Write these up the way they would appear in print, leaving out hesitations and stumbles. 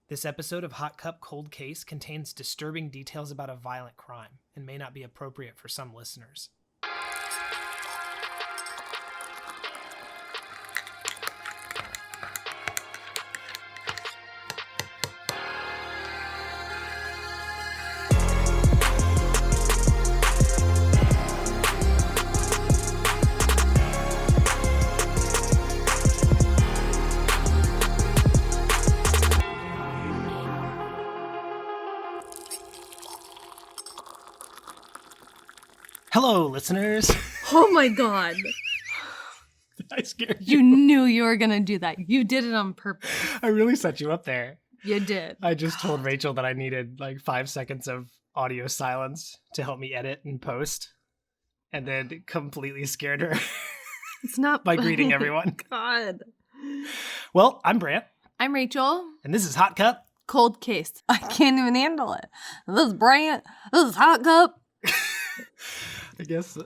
This episode of Hot Cup Cold Case contains disturbing details about a violent crime and may not be appropriate for some listeners. Hello, listeners. Oh my god. I scared You knew you were going to do that. You did it on purpose. I really set you up there. You did. I just told Rachel that I needed like 5 seconds of audio silence to help me edit and post, and then completely scared her It's not by greeting everyone. God. Well, I'm Brant, I'm Rachel. and this is Hot Cup. Cold case. I can't even handle it. This is Brant. This is Hot Cup. I guess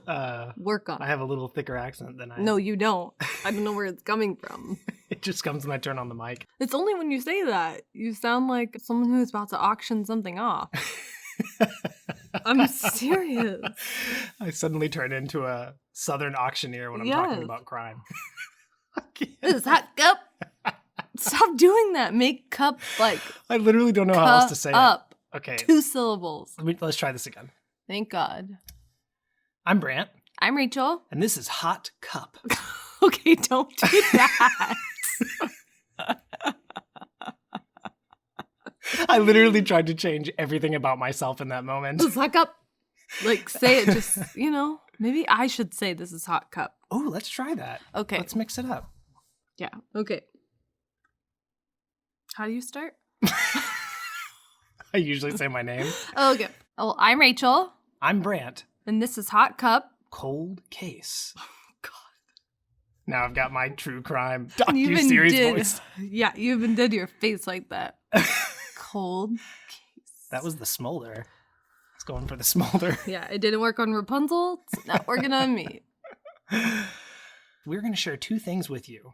Work on I it. have a little thicker accent than I No, you don't. I don't know where it's coming from. It just comes when I turn on the mic. It's only when you say that. You sound like someone who's about to auction something off. I'm serious. I suddenly turn into a southern auctioneer when I'm talking about crime. This is Hot Cup. Stop doing that. Make cup like I literally don't know how else to say up. it. Okay, 2 syllables. let's try this again. Thank God. I'm Brant, I'm Rachel. and this is Hot Cup. Okay, don't do that. I literally tried to change everything about myself in that moment. This is Hot Cup. Like, say it just, maybe I should say this is Hot Cup. Oh, let's try that. Okay. Let's mix it up. Yeah, okay. How do you start? I usually say my name. Oh, okay. Oh, I'm Rachel, I'm Brant. and this is Hot Cup. Cold Case. God. Now I've got my true crime You even docu-series did. voice. Yeah, you even did your face like that. Cold case. That was the smolder. It's going for the smolder. Yeah, it didn't work on Rapunzel. It's not working on me. We're going to share 2 things with you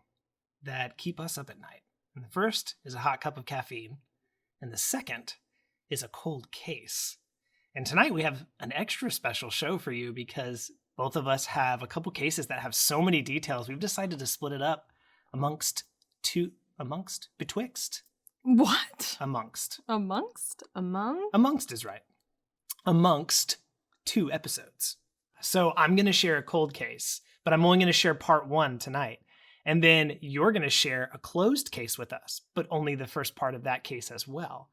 that keep us up at night. And the first is a hot cup of caffeine, and the second is a cold case. And tonight we have an extra special show for you because both of us have a couple cases that have so many details. We've decided to split it up betwixt. What? Amongst. Among? Amongst is right. Amongst 2 episodes. So I'm going to share a cold case, but I'm only going to share part 1 tonight. And then you're going to share a closed case with us, but only the first part of that case as well.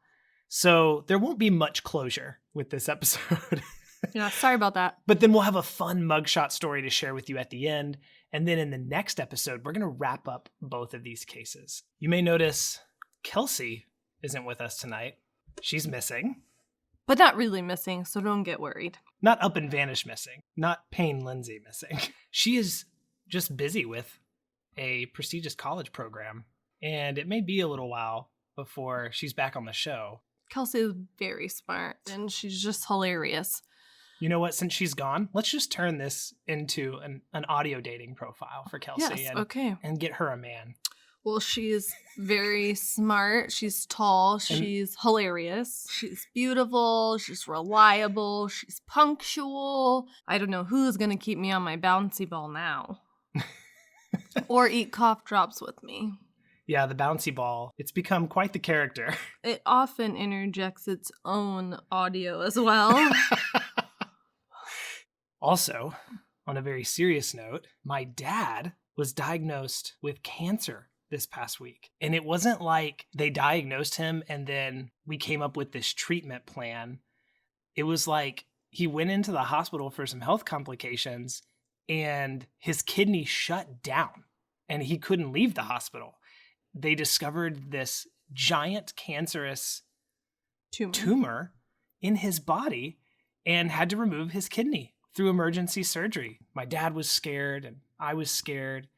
So there won't be much closure with this episode. Yeah, sorry about that. But then we'll have a fun mugshot story to share with you at the end. And then in the next episode, we're going to wrap up both of these cases. You may notice Kelsey isn't with us tonight. She's missing. But not really missing, so don't get worried. Not up and vanish missing. Not Payne Lindsay missing. She is just busy with a prestigious college program. And it may be a little while before she's back on the show. Kelsey is very smart, and she's just hilarious. You know what? Since she's gone, let's just turn this into an audio dating profile for Kelsey Yes, okay. and get her a man. Well, she's very smart. She's tall. She's hilarious. She's beautiful. She's reliable. She's punctual. I don't know who's going to keep me on my bouncy ball now. Or eat cough drops with me. Yeah, the bouncy ball. It's become quite the character. It often interjects its own audio as well. Also, on a very serious note, my dad was diagnosed with cancer this past week. And it wasn't like they diagnosed him and then we came up with this treatment plan. It was like he went into the hospital for some health complications and his kidney shut down and he couldn't leave the hospital. They discovered this giant cancerous tumor in his body and had to remove his kidney through emergency surgery. My dad was scared and I was scared.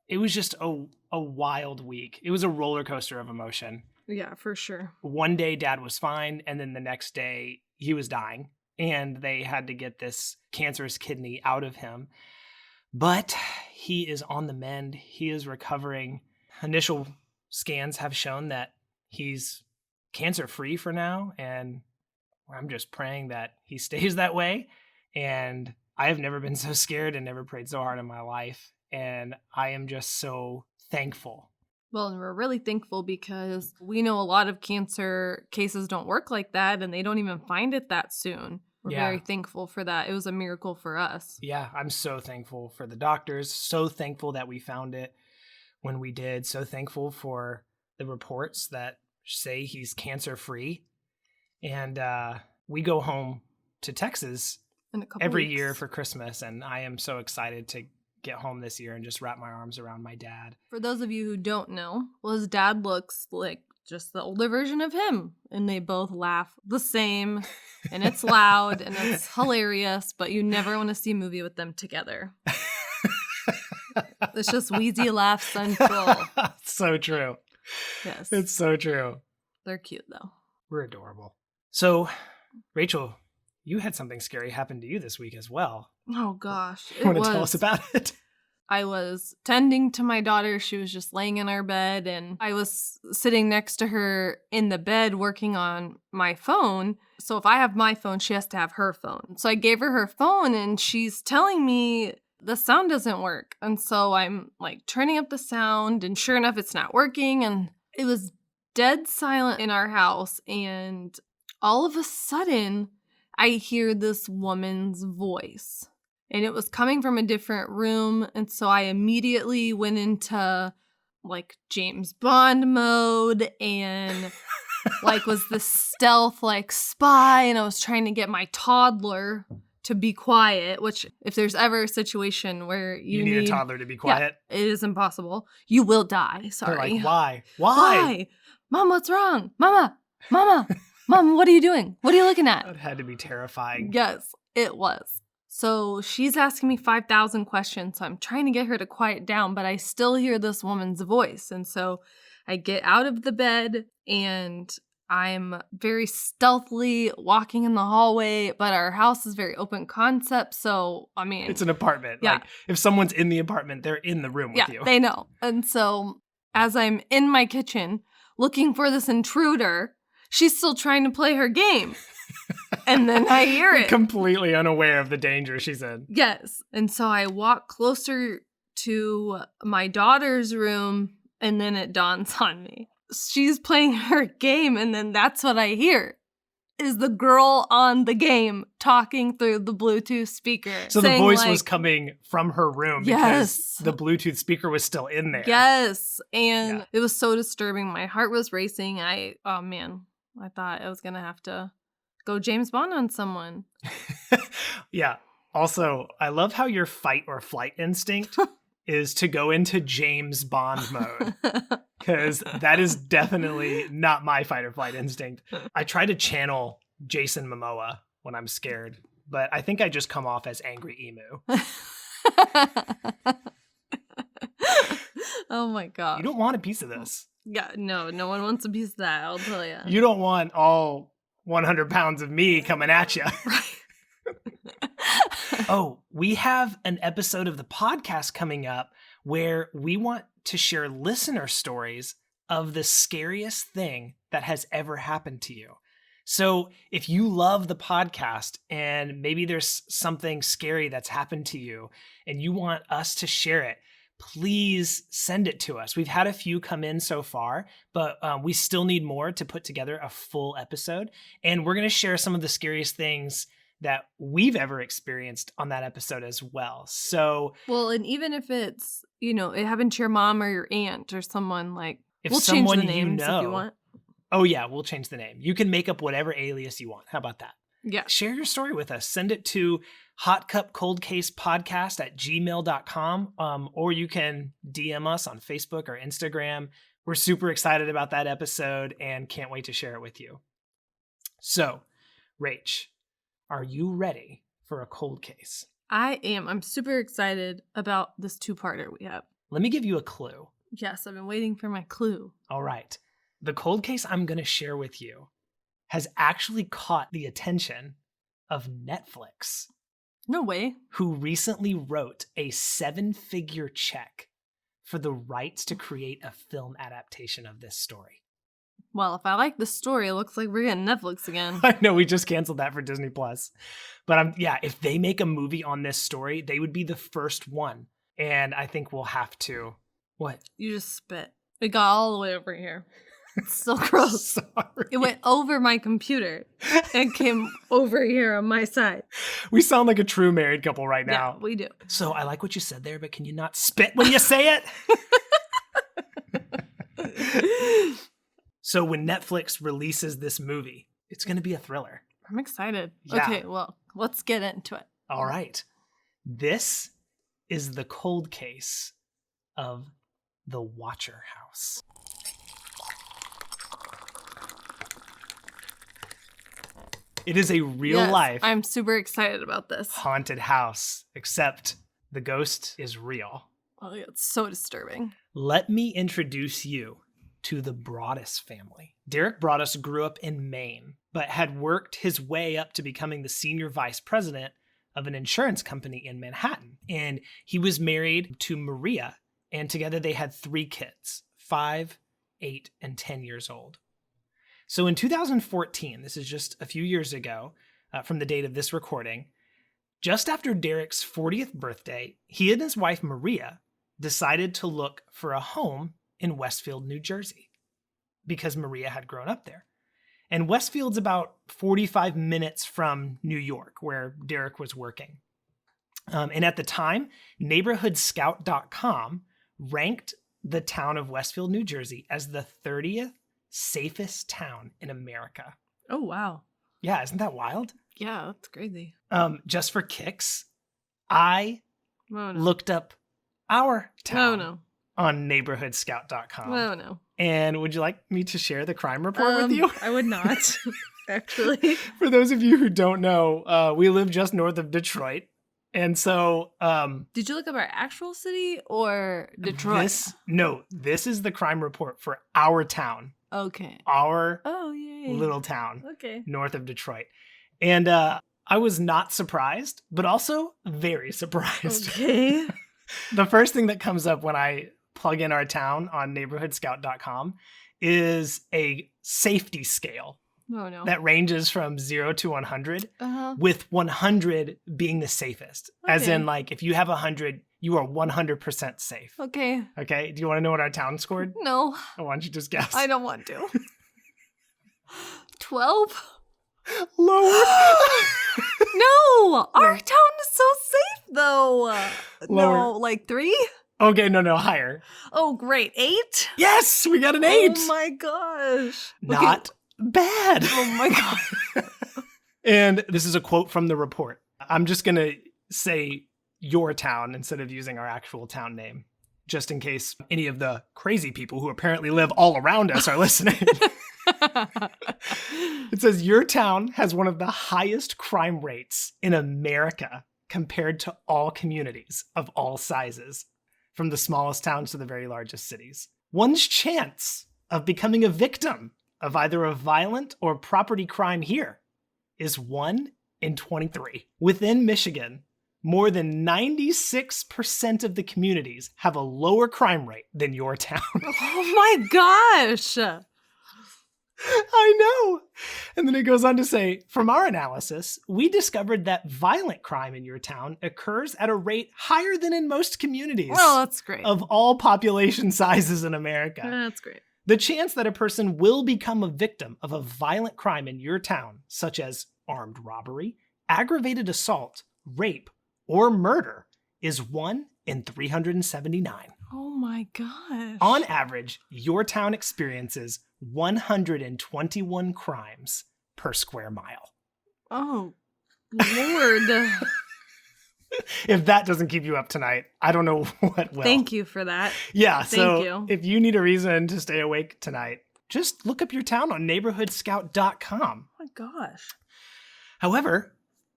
It was just a wild week. It was a roller coaster of emotion. Yeah, for sure. One day dad was fine and then the next day he was dying and they had to get this cancerous kidney out of him. But he is on the mend. He is recovering. Initial scans have shown that he's cancer-free for now, and I'm just praying that he stays that way. And I have never been so scared and never prayed so hard in my life. And I am just so thankful. Well, and we're really thankful because we know a lot of cancer cases don't work like that, and they don't even find it that soon. We're very thankful for that. It was a miracle for us. Yeah, I'm so thankful for the doctors. So thankful that we found it when we did. So thankful for the reports that say he's cancer-free. And we go home to Texas every year for Christmas, and I am so excited to get home this year and just wrap my arms around my dad. For those of you who don't know, well, his dad looks like just the older version of him, and they both laugh the same, and it's loud and it's hilarious, but you never want to see a movie with them together. It's just wheezy laugh central. So true. Yes. It's so true. They're cute though. We're adorable. So, Rachel, you had something scary happen to you this week as well. Oh gosh. You want to tell us about it? I was tending to my daughter. She was just laying in our bed, and I was sitting next to her in the bed working on my phone. So if I have my phone, she has to have her phone. So I gave her phone, and she's telling me the sound doesn't work. And so I'm like turning up the sound, and sure enough, it's not working. And it was dead silent in our house. And all of a sudden, I hear this woman's voice. And it was coming from a different room. And so I immediately went into like James Bond mode and like was the stealth like spy. And I was trying to get my toddler to be quiet, which if there's ever a situation where you need a toddler to be quiet, it is impossible. You will die. Sorry. They're like, why? Why? Mom, what's wrong? Mama, Mom, what are you doing? What are you looking at? That had to be terrifying. Yes, it was. So she's asking me 5,000 questions. So I'm trying to get her to quiet down, but I still hear this woman's voice. And so I get out of the bed and I'm very stealthily walking in the hallway, but our house is very open concept. So, I mean, it's an apartment. Yeah. Like if someone's in the apartment, they're in the room with you. Yeah, they know. And so as I'm in my kitchen looking for this intruder, she's still trying to play her game. And then I hear it. Completely unaware of the danger she's in. Yes. And so I walk closer to my daughter's room, and then it dawns on me. She's playing her game, and then that's what I hear. Is the girl on the game talking through the Bluetooth speaker. So the voice was coming from her room yes. because the Bluetooth speaker was still in there. Yes. And it was so disturbing. My heart was racing. Oh man, I thought I was going to have to go James Bond on someone. Yeah. Also, I love how your fight or flight instinct is to go into James Bond mode. Because that is definitely not my fight or flight instinct. I try to channel Jason Momoa when I'm scared, but I think I just come off as angry emu. Oh my god. You don't want a piece of this. Yeah, no one wants a piece of that, I'll tell you. You don't want all 100 pounds of me coming at you. Oh, we have an episode of the podcast coming up where we want to share listener stories of the scariest thing that has ever happened to you. So if you love the podcast and maybe there's something scary that's happened to you and you want us to share it, please send it to us. We've had a few come in so far, but we still need more to put together a full episode. And we're going to share some of the scariest things that we've ever experienced on that episode as well. So, well, and even if it's, it happened to your mom or your aunt or someone, like, if we'll change the names if you want. Oh yeah, we'll change the name. You can make up whatever alias you want. How about that? Yeah. Share your story with us. Send it to hotcupcoldcasepodcast@gmail.com. Or you can DM us on Facebook or Instagram. We're super excited about that episode and can't wait to share it with you. So, Rach, are you ready for a cold case? I am. I'm super excited about this two-parter we have. Let me give you a clue. Yes, I've been waiting for my clue. All right. The cold case I'm going to share with you has actually caught the attention of Netflix. No way. Who recently wrote a 7-figure check for the rights to create a film adaptation of this story. Well, if I like the story, it looks like we're getting Netflix again. I know we just canceled that for Disney Plus. But if they make a movie on this story, they would be the first one. And I think we'll have to. What? You just spit. It got all the way over here. It's so gross. Sorry. It went over my computer and came over here on my side. We sound like a true married couple right now. Yeah, we do. So I like what you said there, but can you not spit when you say it? So when Netflix releases this movie, it's going to be a thriller. I'm excited. Yeah. Okay, well, let's get into it. All right. This is the cold case of the Watcher House. It is a real life I'm super excited about this. haunted house, except the ghost is real. Oh, yeah, it's so disturbing. Let me introduce you to the Broaddus family. Derek Broaddus grew up in Maine, but had worked his way up to becoming the senior vice president of an insurance company in Manhattan. And he was married to Maria, and together they had 3 kids, 5, 8, and 10 years old. So in 2014, this is just a few years ago from the date of this recording, just after Derek's 40th birthday, he and his wife Maria decided to look for a home in Westfield, New Jersey, because Maria had grown up there. And Westfield's about 45 minutes from New York, where Derek was working. And at the time, NeighborhoodScout.com ranked the town of Westfield, New Jersey as the 30th safest town in America. Oh, wow. Yeah, isn't that wild? Yeah, that's crazy. Just for kicks, I looked up our town on NeighborhoodScout.com. Oh, no. And would you like me to share the crime report with you? I would not, actually. For those of you who don't know, we live just north of Detroit. And so... did you look up our actual city or Detroit? This is the crime report for our town. Okay. Our yay. little town. Okay. North of Detroit. And I was not surprised, but also very surprised. Okay. The first thing that comes up when I plug in our town on NeighborhoodScout.com is a safety scale. Oh, no. That ranges from 0 to 100, with 100 being the safest. Okay. As in, like, if you have 100, you are 100% safe. Okay. Okay? Do you want to know what our town scored? No. Or why don't you just guess? I don't want to. 12? Lower. No! Our town is so safe, though. Lower. No, like 3? Okay, no, higher. Oh, great. 8? Yes, we got an 8. Oh my gosh. Not bad. Oh my god. And this is a quote from the report. I'm just going to say your town instead of using our actual town name, just in case any of the crazy people who apparently live all around us are listening. It says, your town has one of the highest crime rates in America compared to all communities of all sizes, from the smallest towns to the very largest cities. One's chance of becoming a victim of either a violent or property crime here is 1 in 23. Within Michigan, more than 96% of the communities have a lower crime rate than your town. Oh my gosh. I know. And then it goes on to say, from our analysis, we discovered that violent crime in your town occurs at a rate higher than in most communities. Oh, that's great. Of all population sizes in America. That's great. The chance that a person will become a victim of a violent crime in your town, such as armed robbery, aggravated assault, rape, or murder, is 1 in 379. Oh my gosh. On average, your town experiences 121 crimes per square mile. Oh, Lord. If that doesn't keep you up tonight, I don't know what will. Thank you for that. Yeah, Thank so you. If you need a reason to stay awake tonight, just look up your town on NeighborhoodScout.com. Oh my gosh. However,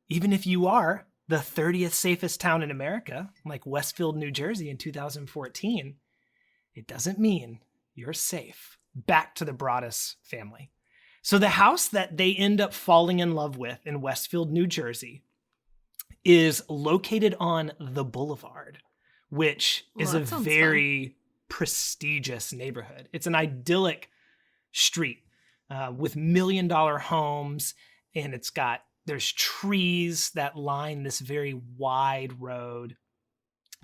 even if you are the 30th safest town in America, like Westfield, New Jersey in 2014, it doesn't mean you're safe. Back to the Broaddus family. So the house that they end up falling in love with in Westfield, New Jersey is located on the Boulevard, which is a very prestigious neighborhood. It's an idyllic street with $1 million homes. And there's trees that line this very wide road.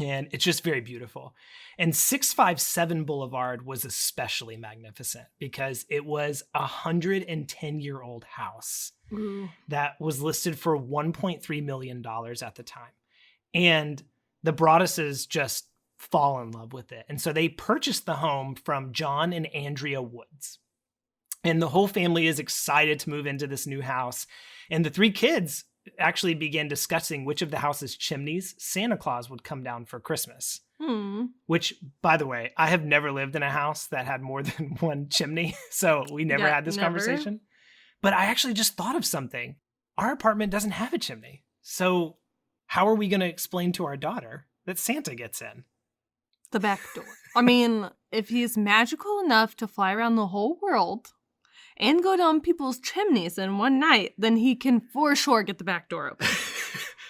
And it's just very beautiful. And 657 Boulevard was especially magnificent because it was a 110-year-old house that was listed for $1.3 million at the time. And the Broadduses just fall in love with it. And so they purchased the home from John and Andrea Woods. And the whole family is excited to move into this new house. And the three kids actually began discussing which of the house's chimneys Santa Claus would come down for Christmas. Which, by the way, I have never lived in a house that had more than one chimney. So we never had this conversation. But I actually just thought of something. Our apartment doesn't have a chimney. So how are we going to explain to our daughter that Santa gets in? The back door. I mean, if he's magical enough to fly around the whole world and go down people's chimneys in one night, then he can for sure get the back door open.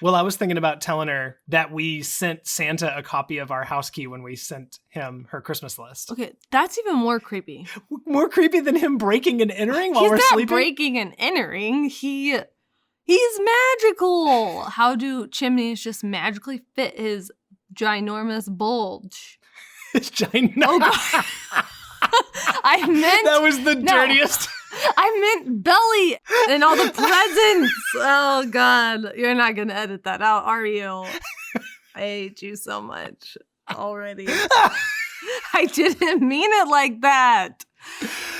Well, I was thinking about telling her that we sent Santa a copy of our house key when we sent him her Christmas list. Okay, that's even more creepy. More creepy than him breaking and entering while we're sleeping? He's not breaking and entering. He's magical. How do chimneys just magically fit his ginormous bulge? His ginormous... Oh, I meant... That was the dirtiest... I meant belly and all the presents. Oh, God. You're not going to edit that out, are you? I hate you so much already. I didn't mean it like that.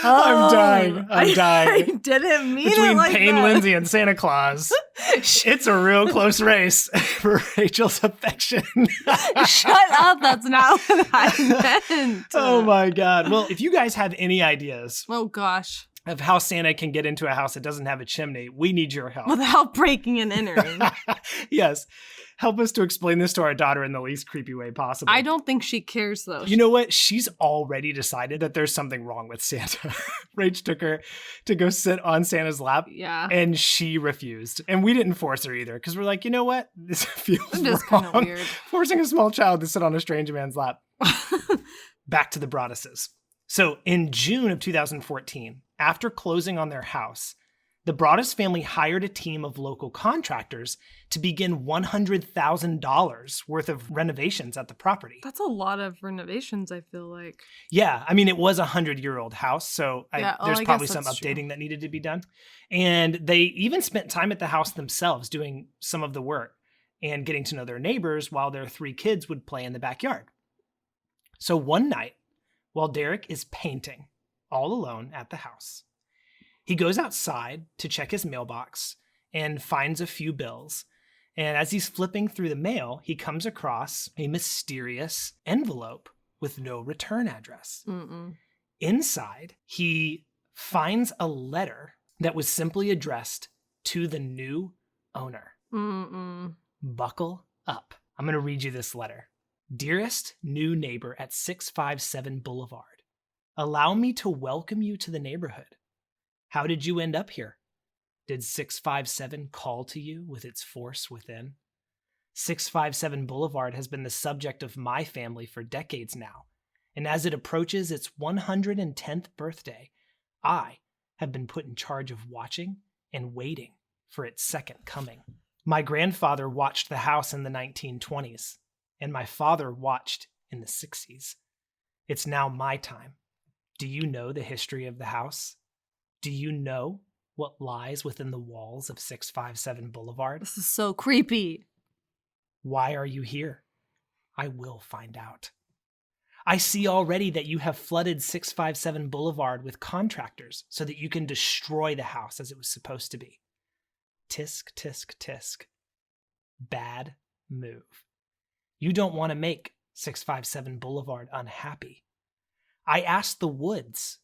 I'm dying. I'm dying. I didn't mean Between it like Payne that. Lindsay and Santa Claus, it's a real close race for Rachel's affection. Shut up. That's not what I meant. Oh, my God. Well, if you guys have any ideas... Oh, gosh. Of how Santa can get into a house that doesn't have a chimney, we need your help. Without breaking and entering. Yes. Help us to explain this to our daughter in the least creepy way possible. I don't think she cares, though. You know what? She's already decided that there's something wrong with Santa. Rach took her to go sit on Santa's lap. Yeah. And she refused. And we didn't force her either because we're like, you know what? This feels just wrong. kind of weird. Forcing a small child to sit on a strange man's lap. Back to the Broadduses. So in June of 2014, after closing on their house, the Broaddus family hired a team of local contractors to begin $100,000 worth of renovations at the property. That's a lot of renovations, I feel like. Yeah, I mean, it was a 100-year-old house, so there's probably some updating that needed to be done. And they even spent time at the house themselves doing some of the work and getting to know their neighbors while their three kids would play in the backyard. So one night, while Derek is painting all alone at the house, he goes outside to check his mailbox and finds a few bills. And as he's flipping through the mail, he comes across a mysterious envelope with no return address. Inside, he finds a letter that was simply addressed to the new owner. Buckle up. I'm going to read you this letter. Dearest new neighbor at 657 Boulevard, allow me to welcome you to the neighborhood. How did you end up here? Did 657 call to you with its force within? 657 Boulevard has been the subject of my family for decades now, and as it approaches its 110th birthday, I have been put in charge of watching and waiting for its second coming. My grandfather watched the house in the 1920s, and my father watched in the 60s. It's now my time. Do you know the history of the house? Do you know what lies within the walls of 657 Boulevard? This is so creepy. Why are you here? I will find out. I see already that you have flooded 657 Boulevard with contractors so that you can destroy the house as it was supposed to be. Tisk, tisk, tisk. Bad move. You don't want to make 657 Boulevard unhappy. I asked the Woods,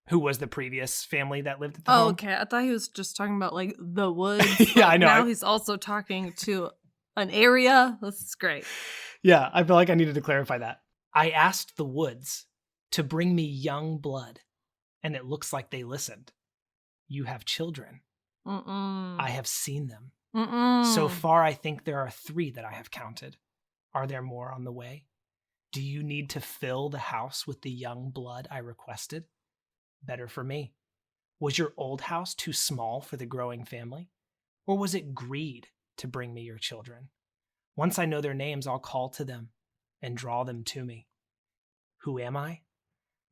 who was the previous family that lived at the home. Okay. I thought he was just talking about like the woods. Yeah, I know. Now he's also talking to an area. This is great. Yeah, I feel like I needed to clarify that. I asked the Woods to bring me young blood, and it looks like they listened. You have children. I have seen them. So far, I think there are 3 that I have counted. Are there more on the way? Do you need to fill the house with the young blood I requested? Better for me. Was your old house too small for the growing family? Or was it greed to bring me your children? Once I know their names, I'll call to them and draw them to me. Who am I?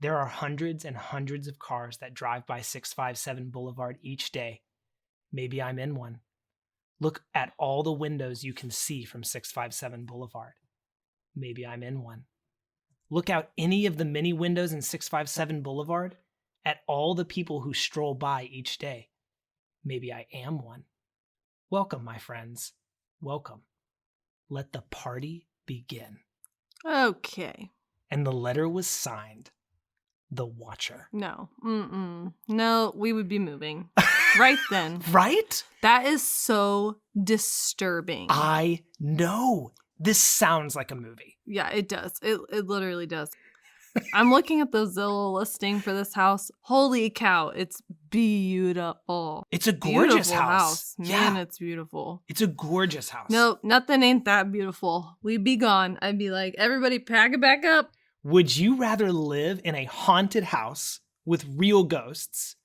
There are hundreds and hundreds of cars that drive by 657 Boulevard each day. Maybe I'm in one. Look at all the windows you can see from 657 Boulevard. Maybe I'm in one. Look out any of the many windows in 657 Boulevard at all the people who stroll by each day. Maybe I am one. Welcome, my friends. Welcome. Let the party begin. Okay. And the letter was signed, The Watcher. No. No, we would be moving. Right then. Right? That is so disturbing. I know. This sounds like a movie. Yeah, it does. It literally does. I'm looking at the Zillow listing for this house. Holy cow, it's beautiful. It's a gorgeous Beautiful house. Man, Yeah. it's beautiful. It's a gorgeous house. No, nothing ain't that beautiful. We'd be gone. I'd be like, everybody pack it back up. Would you rather live in a haunted house with real ghosts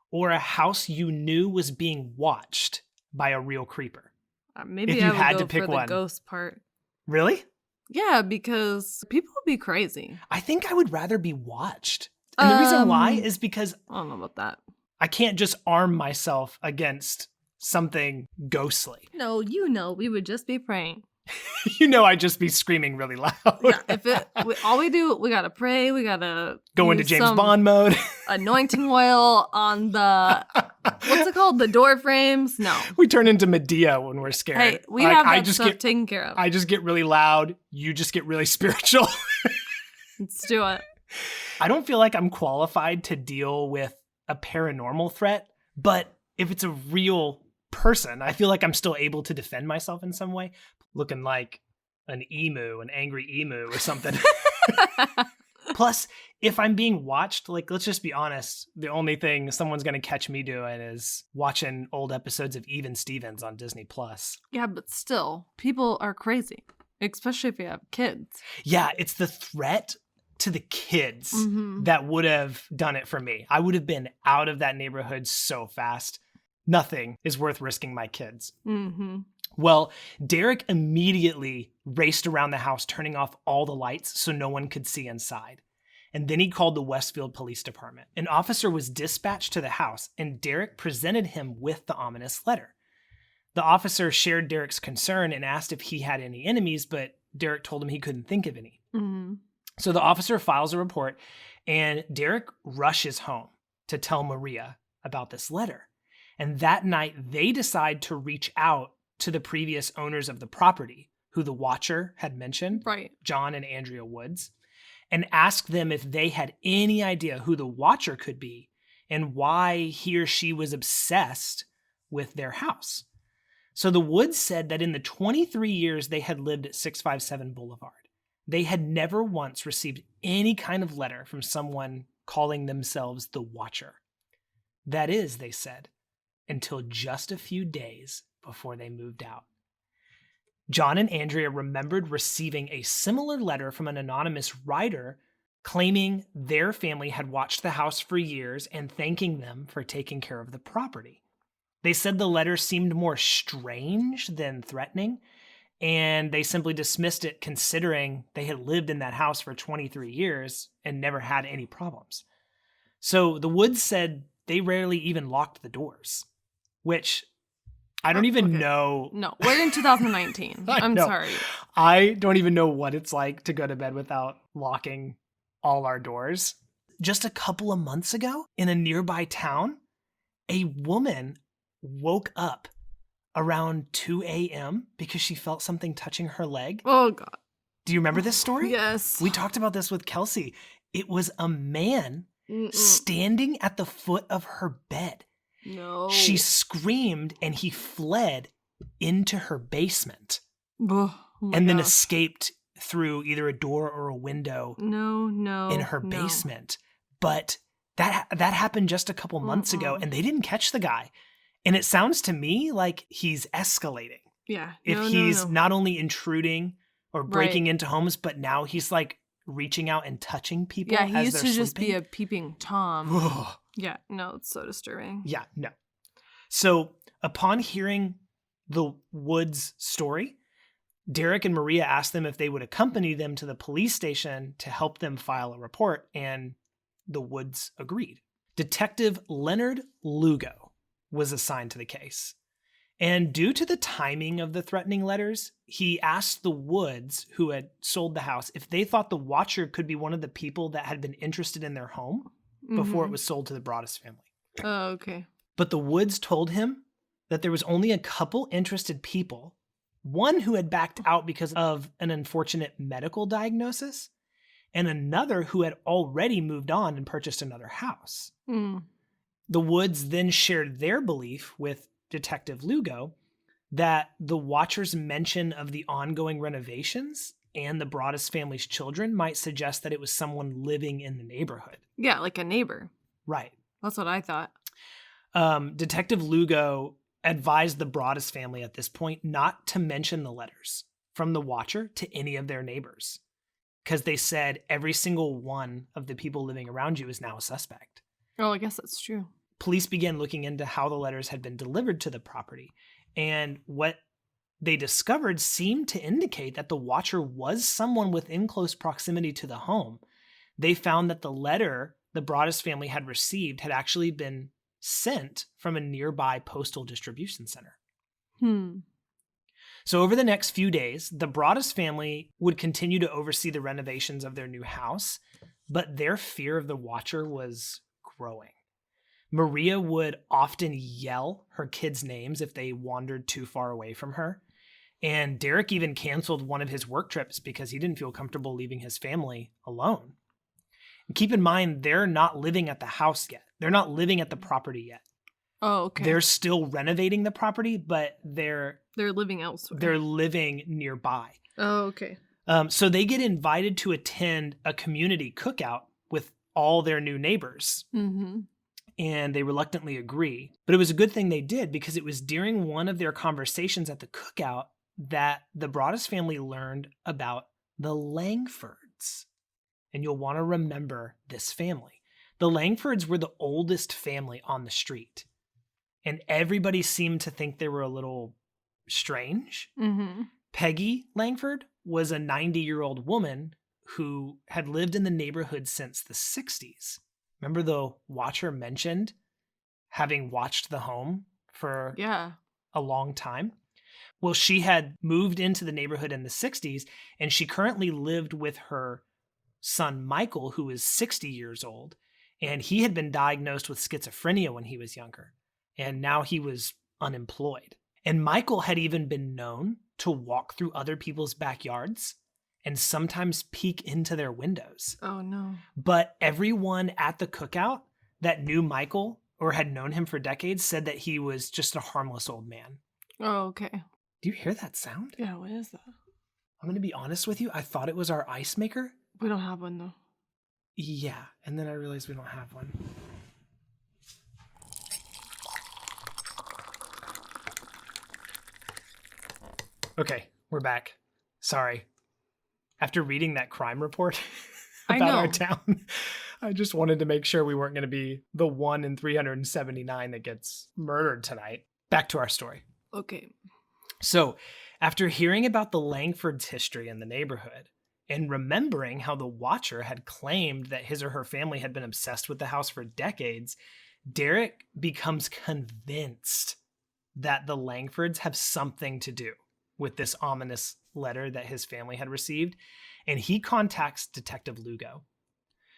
or a house you knew was being watched by a real creeper? Maybe If you I would had go to pick for one. the ghost part. Really? Yeah, because people would be crazy. I think I would rather be watched. And the reason why is because I don't know about that. I can't just arm myself against something ghostly. No, we would just be praying. I'd just be screaming really loud. Yeah, all we do, we gotta pray. We gotta Go into use James some Bond mode. anointing oil on the what's it called? The door frames? No. We turn into Medea when we're scared. Hey, we Like, have I that just stuff get, taken care of. I just get really loud. You just get really spiritual. Let's do it. I don't feel like I'm qualified to deal with a paranormal threat, but if it's a real person, I feel like I'm still able to defend myself in some way, looking like an angry emu or something. Plus, if I'm being watched, like, let's just be honest, the only thing someone's going to catch me doing is watching old episodes of Even Stevens on Disney+. Yeah, but still, people are crazy, especially if you have kids. Yeah, it's the threat to the kids Mhm. that would have done it for me. I would have been out of that neighborhood so fast. Nothing is worth risking my kids. Mm-hmm. Well, Derek immediately raced around the house, turning off all the lights so no one could see inside. And then he called the Westfield Police Department. An officer was dispatched to the house, and Derek presented him with the ominous letter. The officer shared Derek's concern and asked if he had any enemies, but Derek told him he couldn't think of any. Mm-hmm. So the officer files a report, and Derek rushes home to tell Maria about this letter. And that night, they decide to reach out to the previous owners of the property, who the Watcher had mentioned, Right. John and Andrea Woods, and ask them if they had any idea who the Watcher could be and why he or she was obsessed with their house. So the Woods said that in the 23 years they had lived at 657 Boulevard, they had never once received any kind of letter from someone calling themselves the Watcher. That is, they said, until just a few days before they moved out. John and Andrea remembered receiving a similar letter from an anonymous writer claiming their family had watched the house for years and thanking them for taking care of the property. They said the letter seemed more strange than threatening, and they simply dismissed it considering they had lived in that house for 23 years and never had any problems. So the Woods said they rarely even locked the doors, which I don't even know. No, we're in 2019. I I'm know. sorry. I don't even know what it's like to go to bed without locking all our doors. Just a couple of months ago, in a nearby town, a woman woke up around 2 a.m. because she felt something touching her leg. Oh, God. Do you remember this story? Yes. We talked about this with Kelsey. It was a man Mm-mm. standing at the foot of her bed. No. She screamed and he fled into her basement Oh, my and then gosh. escaped through either a door or a window No. in her basement. But that happened just a couple months ago and they didn't catch the guy. And it sounds to me like he's escalating. Yeah. If he's not only intruding or breaking into homes, but now he's like reaching out and touching people. Yeah, he as used they're to just be sleeping. a peeping Tom. Ugh. Yeah, no, it's so disturbing. Yeah, no. So upon hearing the Woods story, Derek and Maria asked them if they would accompany them to the police station to help them file a report, and the Woods agreed. Detective Leonard Lugo was assigned to the case. And due to the timing of the threatening letters, he asked the Woods, who had sold the house, if they thought the watcher could be one of the people that had been interested in their home before it was sold to the Broaddus family. Oh, okay. But the Woods told him that there was only a couple interested people, one who had backed out because of an unfortunate medical diagnosis, and another who had already moved on and purchased another house. The Woods then shared their belief with Detective Lugo that the watcher's mention of the ongoing renovations and the Broaddus family's children might suggest that it was someone living in the neighborhood. Yeah, like a neighbor. Right. That's what I thought. Detective Lugo advised the Broaddus family at this point not to mention the letters from the watcher to any of their neighbors, because they said every single one of the people living around you is now a suspect. Oh, I guess that's true. Police began looking into how the letters had been delivered to the property, and what they discovered seemed to indicate that the watcher was someone within close proximity to the home. They found that the letter the Broaddus family had received had actually been sent from a nearby postal distribution center. So over the next few days, the Broaddus family would continue to oversee the renovations of their new house, but their fear of the watcher was growing. Maria would often yell her kids' names if they wandered too far away from her. And Derek even canceled one of his work trips because he didn't feel comfortable leaving his family alone. And keep in mind, they're not living at the house yet. They're not living at the property yet. Oh, okay. They're still renovating the property, but they're living elsewhere. They're living nearby. Oh, okay. So they get invited to attend a community cookout with all their new neighbors. And they reluctantly agree. But it was a good thing they did, because it was during one of their conversations at the cookout that the Broaddus family learned about the Langfords. And you'll want to remember this family. The Langfords were the oldest family on the street. And everybody seemed to think they were a little strange. Peggy Langford was a 90-year-old woman who had lived in the neighborhood since the 60s. Remember the watcher mentioned having watched the home for a long time? Well, she had moved into the neighborhood in the 60s, and she currently lived with her son, Michael, who is 60 years old. And he had been diagnosed with schizophrenia when he was younger. And now he was unemployed. And Michael had even been known to walk through other people's backyards and sometimes peek into their windows. Oh, no. But everyone at the cookout that knew Michael or had known him for decades said that he was just a harmless old man. Oh, okay. Do you hear that sound? Yeah, what is that? I'm going to be honest with you. I thought it was our ice maker. We don't have one, though. Yeah, and then I realized we don't have one. Okay, we're back. Sorry. After reading that crime report about our town, I just wanted to make sure we weren't going to be the 1 in 379 that gets murdered tonight. Back to our story. Okay. So, after hearing about the Langfords' history in the neighborhood and remembering how the watcher had claimed that his or her family had been obsessed with the house for decades, Derek becomes convinced that the Langfords have something to do with this ominous letter that his family had received, and he contacts Detective Lugo.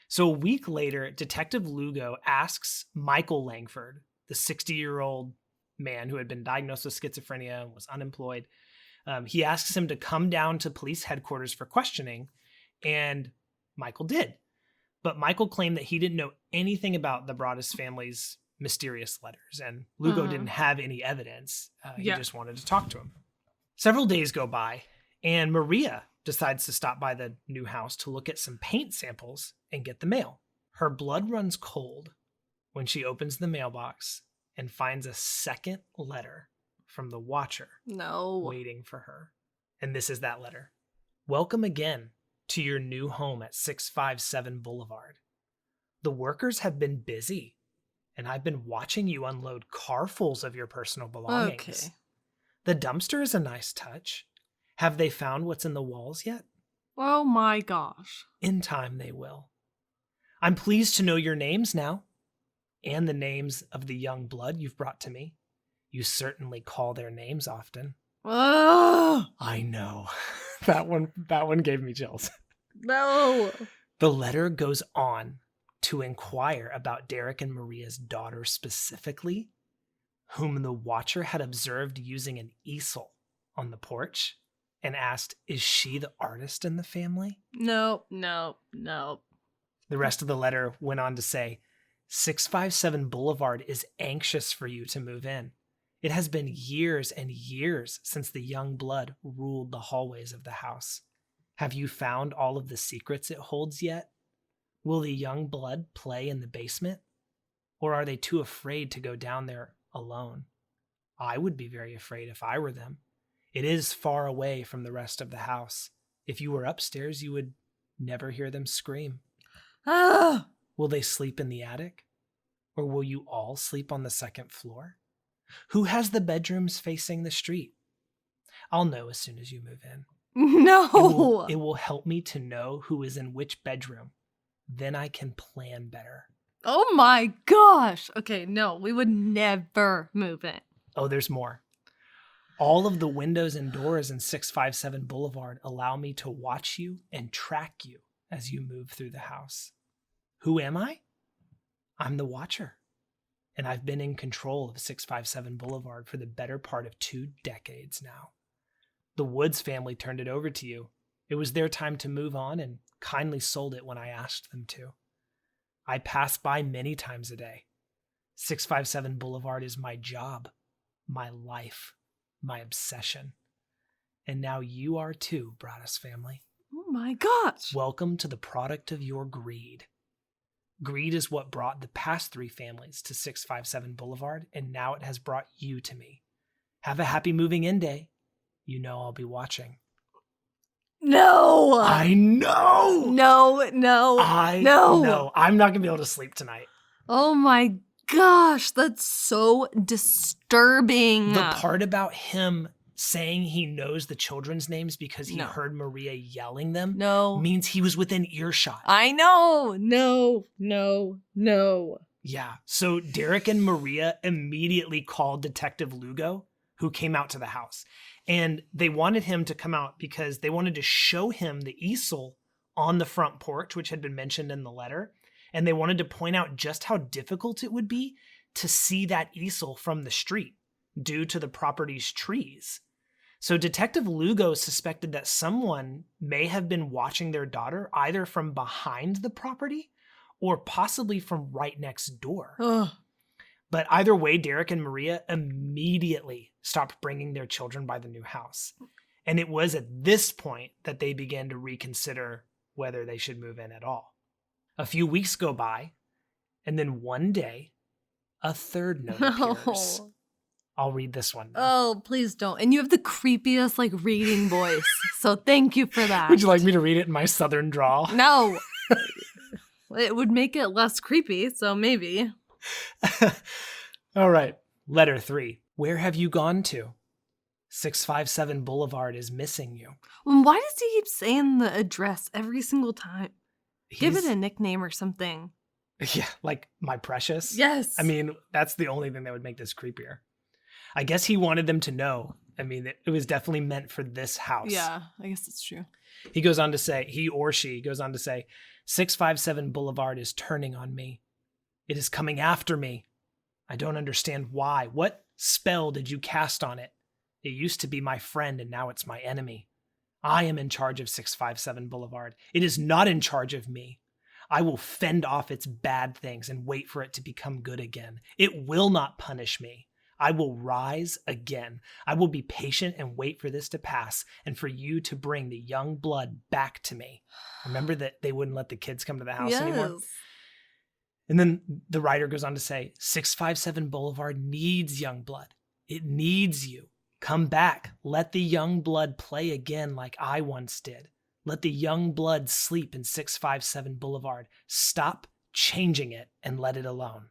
So a week later, Detective Lugo asks Michael Langford, the 60-year-old man who had been diagnosed with schizophrenia and was unemployed, he asks him to come down to police headquarters for questioning, and Michael did. But Michael claimed that he didn't know anything about the Broaddus family's mysterious letters, and Lugo didn't have any evidence. He just wanted to talk to him. Several days go by, and Maria decides to stop by the new house to look at some paint samples and get the mail. Her blood runs cold when she opens the mailbox and finds a second letter from the watcher waiting for her. And this is that letter. Welcome again to your new home at 657 Boulevard. The workers have been busy and I've been watching you unload carfuls of your personal belongings. Okay. The dumpster is a nice touch. Have they found what's in the walls yet? Oh my gosh. In time they will. I'm pleased to know your names now, and the names of the young blood you've brought to me. You certainly call their names often. Oh, I know. That one gave me chills. no. The letter goes on to inquire about Derek and Maria's daughter specifically, whom the watcher had observed using an easel on the porch, and asked, is she the artist in the family? No. The rest of the letter went on to say, 657 Boulevard is anxious for you to move in. It has been years and years since the young blood ruled the hallways of the house. Have you found all of the secrets it holds yet? Will the young blood play in the basement? Or are they too afraid to go down there alone? I would be very afraid if I were them. It is far away from the rest of the house. If you were upstairs, you would never hear them scream. Ah. Will they sleep in the attic? Or will you all sleep on the second floor? Who has the bedrooms facing the street? I'll know as soon as you move in. No. It will help me to know who is in which bedroom. Then I can plan better. Oh my gosh. Okay, no, we would never move in. Oh, there's more. All of the windows and doors in 657 Boulevard allow me to watch you and track you as you move through the house. Who am I? I'm the watcher. And I've been in control of 657 Boulevard for the better part of 2 decades now. The Woods family turned it over to you. It was their time to move on and kindly sold it when I asked them to. I pass by many times a day. 657 Boulevard is my job, my life, my obsession. And now you are too, Broaddus family. Oh my gosh. Welcome to the product of your greed. Greed is what brought the past 3 families to 657 Boulevard, and now it has brought you to me. Have a happy moving in day. You know I'll be watching. No. I know. No. I No. know. I'm not going to be able to sleep tonight. Oh my gosh, that's so disturbing. The part about him saying he knows the children's names because he No. heard Maria yelling them No. means he was within earshot. I know. No. Yeah. So Derek and Maria immediately called Detective Lugo, who came out to the house. And they wanted him to come out because they wanted to show him the easel on the front porch, which had been mentioned in the letter. And they wanted to point out just how difficult it would be to see that easel from the street due to the property's trees. So Detective Lugo suspected that someone may have been watching their daughter either from behind the property or possibly from right next door. Ugh. But either way, Derek and Maria immediately stopped bringing their children by the new house. And it was at this point that they began to reconsider whether they should move in at all. A few weeks go by, and then one day, a third note appears. No. I'll read this one now. Oh, please don't. And you have the creepiest, reading voice. So thank you for that. Would you like me to read it in my southern drawl? No. It would make it less creepy, so maybe. All right. Letter 3. Where have you gone to? 657 Boulevard is missing you. Why does he keep saying the address every single time? Give it He's- a nickname or something. Yeah, like my precious. Yes. I mean, that's the only thing that would make this creepier. I guess he wanted them to know. I mean, it was definitely meant for this house. Yeah, I guess that's true. He goes on to say, he or she goes on to say, 657 Boulevard is turning on me. It is coming after me. I don't understand why. What spell did you cast on it? It used to be my friend and now it's my enemy. I am in charge of 657 Boulevard. It is not in charge of me. I will fend off its bad things and wait for it to become good again. It will not punish me. I will rise again. I will be patient and wait for this to pass and for you to bring the young blood back to me. Remember that they wouldn't let the kids come to the house anymore? And then the writer goes on to say, 657 Boulevard needs young blood. It needs you. Come back. Let the young blood play again like I once did. Let the young blood sleep in 657 Boulevard. Stop changing it and let it alone.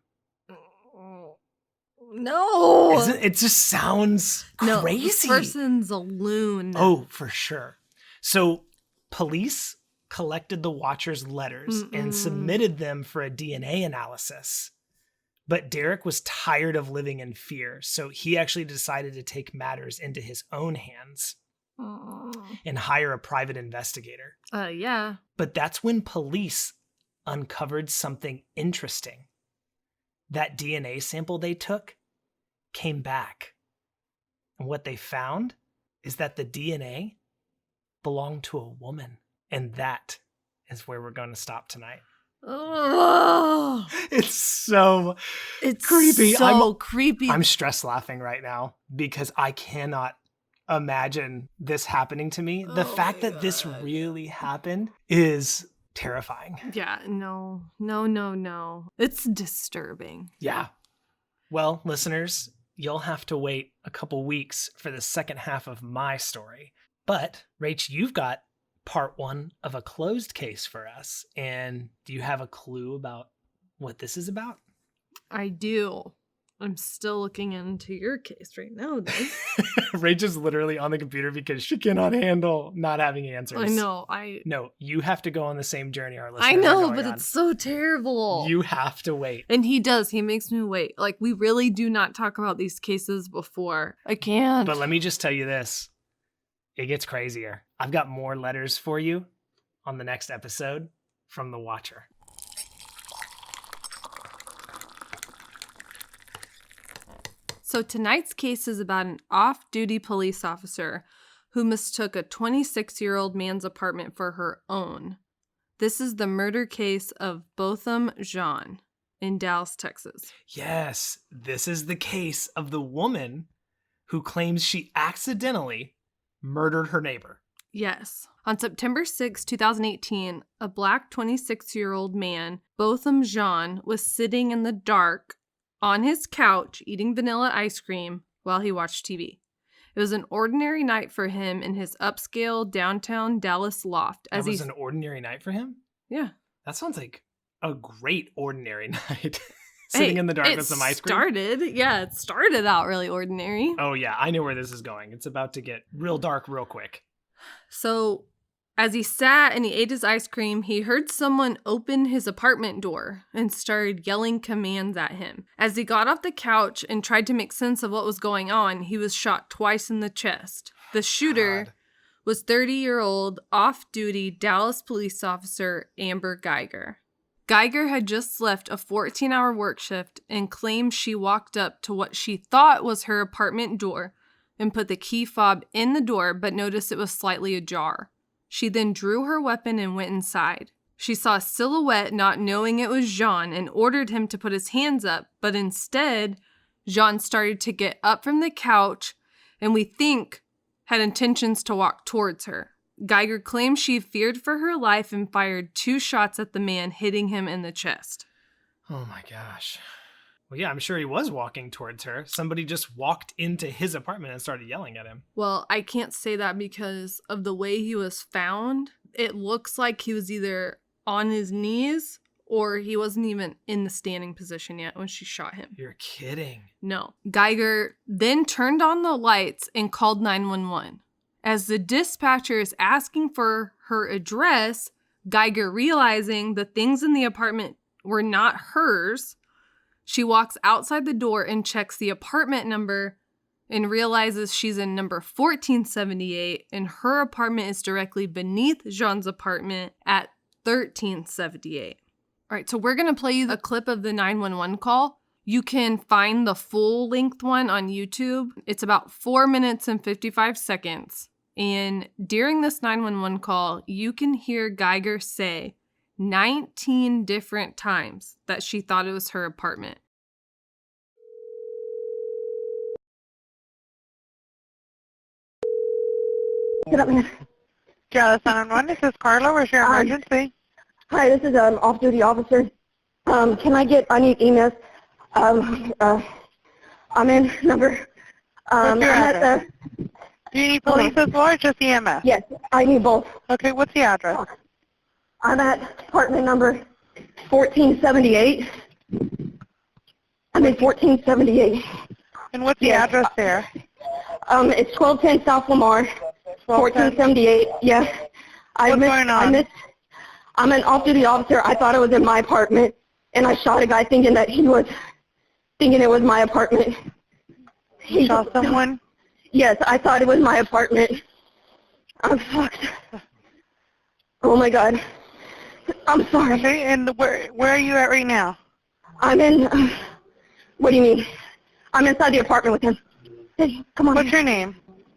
No. It just sounds No, crazy. this person's a loon. Oh, for sure. So police collected the Watcher's letters and submitted them for a DNA analysis. But Derek was tired of living in fear, so he actually decided to take matters into his own hands and hire a private investigator. Yeah. But that's when police uncovered something interesting. That DNA sample they took came back. And what they found is that the DNA belonged to a woman. And that is where we're going to stop tonight. Oh, It's creepy. So creepy. I'm stress laughing right now because I cannot imagine this happening to me. The fact that this really happened is terrifying. Yeah, no. It's disturbing. Yeah. Well, listeners, you'll have to wait a couple weeks for the second half of my story. But, Rach, you've got part 1 of a closed case for us. And do you have a clue about what this is about? I do. I'm still looking into your case right now, though. Rach is literally on the computer because she cannot handle not having answers. I know. No, you have to go on the same journey our listeners I know, are but on. it's so terrible. You have to wait. And he does. He makes me wait. Like, we really do not talk about these cases before. I can't. But let me just tell you this. It gets crazier. I've got more letters for you on the next episode from The Watcher. So tonight's case is about an off-duty police officer who mistook a 26-year-old man's apartment for her own. This is the murder case of Botham Jean in Dallas, Texas. Yes, this is the case of the woman who claims she accidentally murdered her neighbor. Yes. On September 6, 2018, a black 26-year-old man, Botham Jean, was sitting in the dark on his couch eating vanilla ice cream while he watched TV. It was an ordinary night for him in his upscale downtown Dallas loft. That was an ordinary night for him? Yeah. That sounds like a great ordinary night. Sitting in the dark with some ice cream. It started out really ordinary. Oh yeah, I know where this is going. It's about to get real dark real quick. So as he sat and he ate his ice cream, he heard someone open his apartment door and started yelling commands at him. As he got off the couch and tried to make sense of what was going on, he was shot twice in the chest. The shooter was 30-year-old off-duty Dallas police officer Amber Geiger. Geiger had just left a 14-hour work shift and claimed she walked up to what she thought was her apartment door and put the key fob in the door but noticed it was slightly ajar. She then drew her weapon and went inside. She saw a silhouette not knowing it was Jean and ordered him to put his hands up, but instead, Jean started to get up from the couch and we think had intentions to walk towards her. Geiger claimed she feared for her life and fired 2 shots at the man, hitting him in the chest. Oh my gosh. Well, yeah, I'm sure he was walking towards her. Somebody just walked into his apartment and started yelling at him. Well, I can't say that because of the way he was found. It looks like he was either on his knees or he wasn't even in the standing position yet when she shot him. You're kidding. No. Geiger then turned on the lights and called 911. As the dispatcher is asking for her address, Geiger, realizing the things in the apartment were not hers, she walks outside the door and checks the apartment number and realizes she's in number 1478 and her apartment is directly beneath Jean's apartment at 1378. All right, so we're going to play you a clip of the 911 call. You can find the full length one on YouTube. It's about 4 minutes and 55 seconds. And during this 911 call, you can hear Geiger say 19 different times that she thought it was her apartment. Get up, man. Dallas 911, this is Carla. Where's your emergency? Hi, this is an off-duty officer. I need EMS. I'm in number. What's your I'm address? Do you need police as well or just EMS? Yes, I need both. Okay, what's the address? I'm at apartment number 1478. I'm in 1478. And what's the address there? It's 1210 South Lamar, 1478. Yeah. What's going on? I'm an off-duty officer. I thought it was in my apartment, and I shot a guy thinking it was my apartment. You shot someone? Yes, I thought it was my apartment. I'm fucked. Oh my God. I'm sorry. Okay, and where are you at right now? I'm in. What do you mean? I'm inside the apartment with him. Hey, come on. What's your name?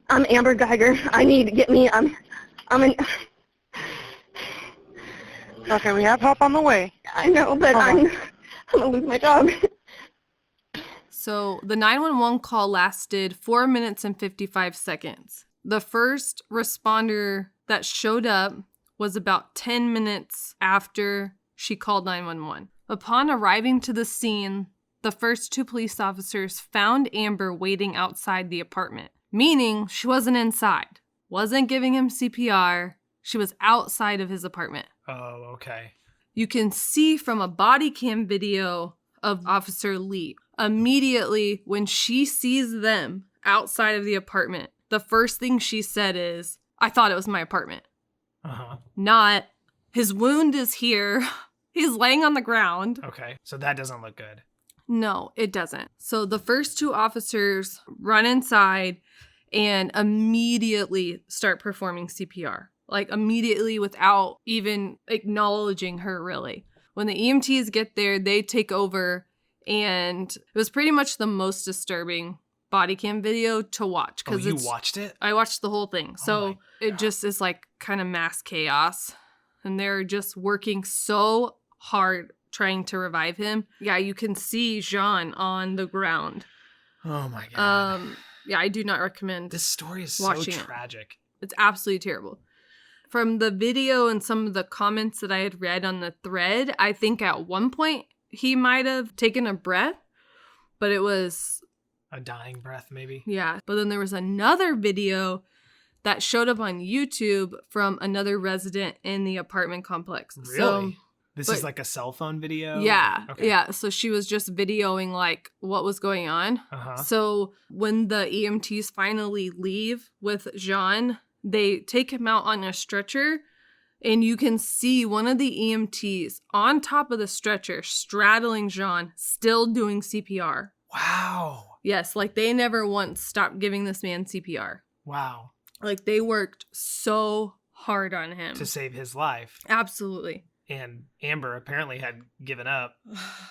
I'm Amber Geiger. I need to get me. I'm in. Okay, we have help on the way. I know, but I'm gonna lose my job. So the 911 call lasted 4 minutes and 55 seconds. The first responder that showed up was about 10 minutes after she called 911. Upon arriving to the scene, the first 2 police officers found Amber waiting outside the apartment, meaning she wasn't inside, wasn't giving him CPR. She was outside of his apartment. Oh, okay. You can see from a body cam video of Officer Lee, immediately when she sees them outside of the apartment, the first thing she said is, "I thought it was my apartment." Uh-huh. Not, "His wound is here. He's laying on the ground." Okay. So that doesn't look good. No, it doesn't. So the first 2 officers run inside and immediately start performing CPR. Like immediately without even acknowledging her, really. When the EMTs get there, they take over, and it was pretty much the most disturbing body cam video to watch. Oh, you watched it? I watched the whole thing. So my it just is like kind of mass chaos. And they're just working so hard trying to revive him. Yeah, you can see Jean on the ground. Oh my God. Yeah, I do not recommend This story is so watching tragic. It's absolutely terrible. From the video and some of the comments that I had read on the thread, I think at one point he might have taken a breath, but it was... A dying breath, maybe? Yeah. But then there was another video that showed up on YouTube from another resident in the apartment complex. Really? So, This is like a cell phone video? yeah. Okay. Yeah. So she was just videoing like what was going on. Uh-huh. So when the EMTs finally leave with Jean, they take him out on a stretcher, and you can see one of the EMTs on top of the stretcher straddling Jean, still doing CPR. Wow. Yes, like they never once stopped giving this man CPR. Wow. Like they worked so hard on him. To save his life. Absolutely. And Amber apparently had given up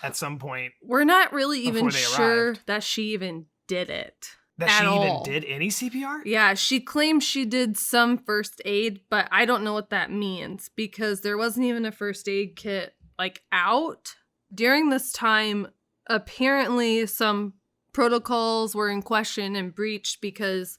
at some point. We're not really even Before they sure arrived. that she even did it. That at she all. even did any CPR? Yeah, she claims she did some first aid, but I don't know what that means because there wasn't even a first aid kit like out. During this time, apparently some protocols were in question and breached because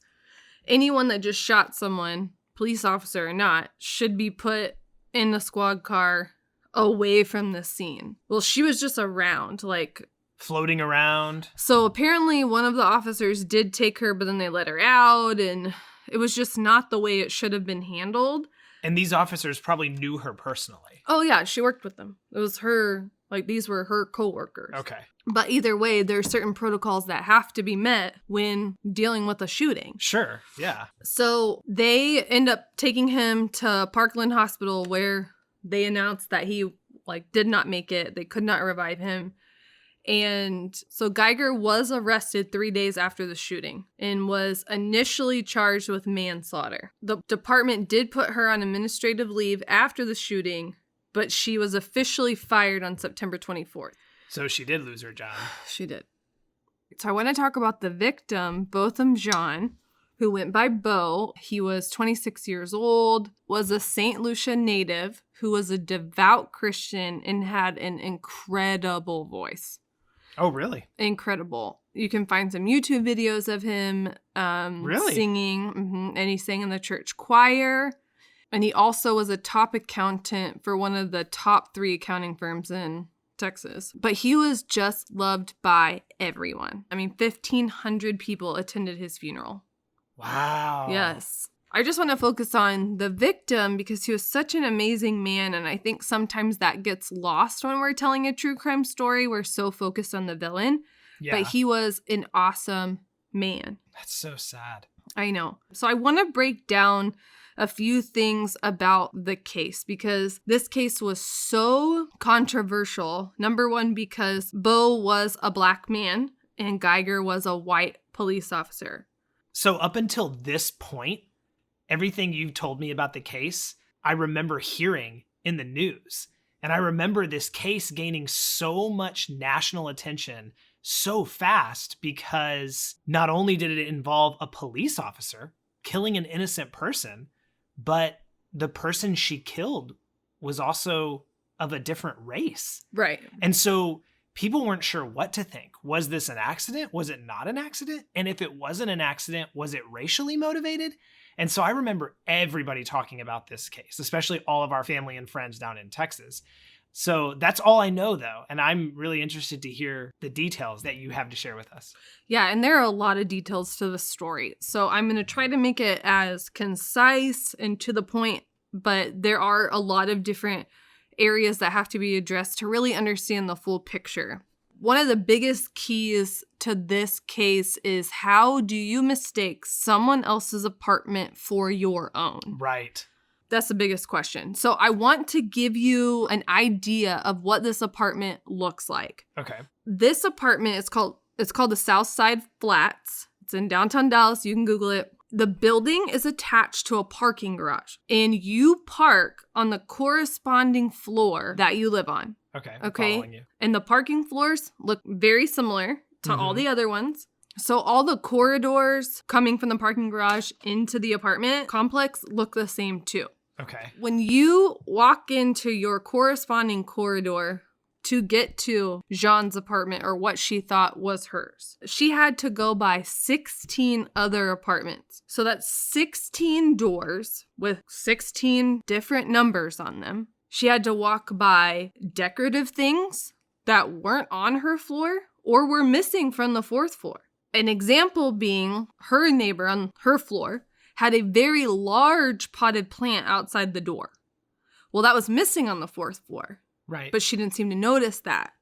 anyone that just shot someone, police officer or not, should be put in a squad car away from the scene. Well, she was just around, like... Floating around. So apparently one of the officers did take her, but then they let her out, and it was just not the way it should have been handled. And these officers probably knew her personally. Oh yeah, she worked with them. It was her, like these were her coworkers. Okay. But either way, there are certain protocols that have to be met when dealing with a shooting. Sure, yeah. So they end up taking him to Parkland Hospital where they announced that he did not make it. They could not revive him. And so Geiger was arrested 3 days after the shooting and was initially charged with manslaughter. The department did put her on administrative leave after the shooting, but she was officially fired on September 24th. So she did lose her job. She did. So I want to talk about the victim, Botham Jean, who went by Bo. He was 26 years old, was a St. Lucia native who was a devout Christian and had an incredible voice. Oh, really? Incredible. You can find some YouTube videos of him Really? singing, and he sang in the church choir. And he also was a top accountant for one of the top 3 accounting firms in Texas. But he was just loved by everyone. I mean, 1,500 people attended his funeral. Wow. Yes. I just want to focus on the victim because he was such an amazing man, and I think sometimes that gets lost when we're telling a true crime story. We're so focused on the villain. Yeah. But he was an awesome man. That's so sad. I know. So I want to break down a few things about the case because this case was so controversial. Number one, because Bo was a black man and Geiger was a white police officer. So up until this point, everything you've told me about the case, I remember hearing in the news. And I remember this case gaining so much national attention so fast because not only did it involve a police officer killing an innocent person, but the person she killed was also of a different race. Right. And so people weren't sure what to think. Was this an accident? Was it not an accident? And if it wasn't an accident, was it racially motivated? And so I remember everybody talking about this case, especially all of our family and friends down in Texas. So that's all I know, though. And I'm really interested to hear the details that you have to share with us. Yeah, and there are a lot of details to the story. So I'm going to try to make it as concise and to the point, but there are a lot of different areas that have to be addressed to really understand the full picture. One of the biggest keys to this case is how do you mistake someone else's apartment for your own? Right. That's the biggest question. So I want to give you an idea of what this apartment looks like. Okay. This apartment is called the Southside Flats. It's in downtown Dallas. You can Google it. The building is attached to a parking garage, and you park on the corresponding floor that you live on. Okay. Okay. Following you. And the parking floors look very similar to all the other ones. So all the corridors coming from the parking garage into the apartment complex look the same too. Okay. When you walk into your corresponding corridor to get to Jean's apartment or what she thought was hers, she had to go by 16 other apartments. So that's 16 doors with 16 different numbers on them. She had to walk by decorative things that weren't on her floor or were missing from the fourth floor. An example being her neighbor on her floor had a very large potted plant outside the door. Well, that was missing on the fourth floor, Right. but she didn't seem to notice that.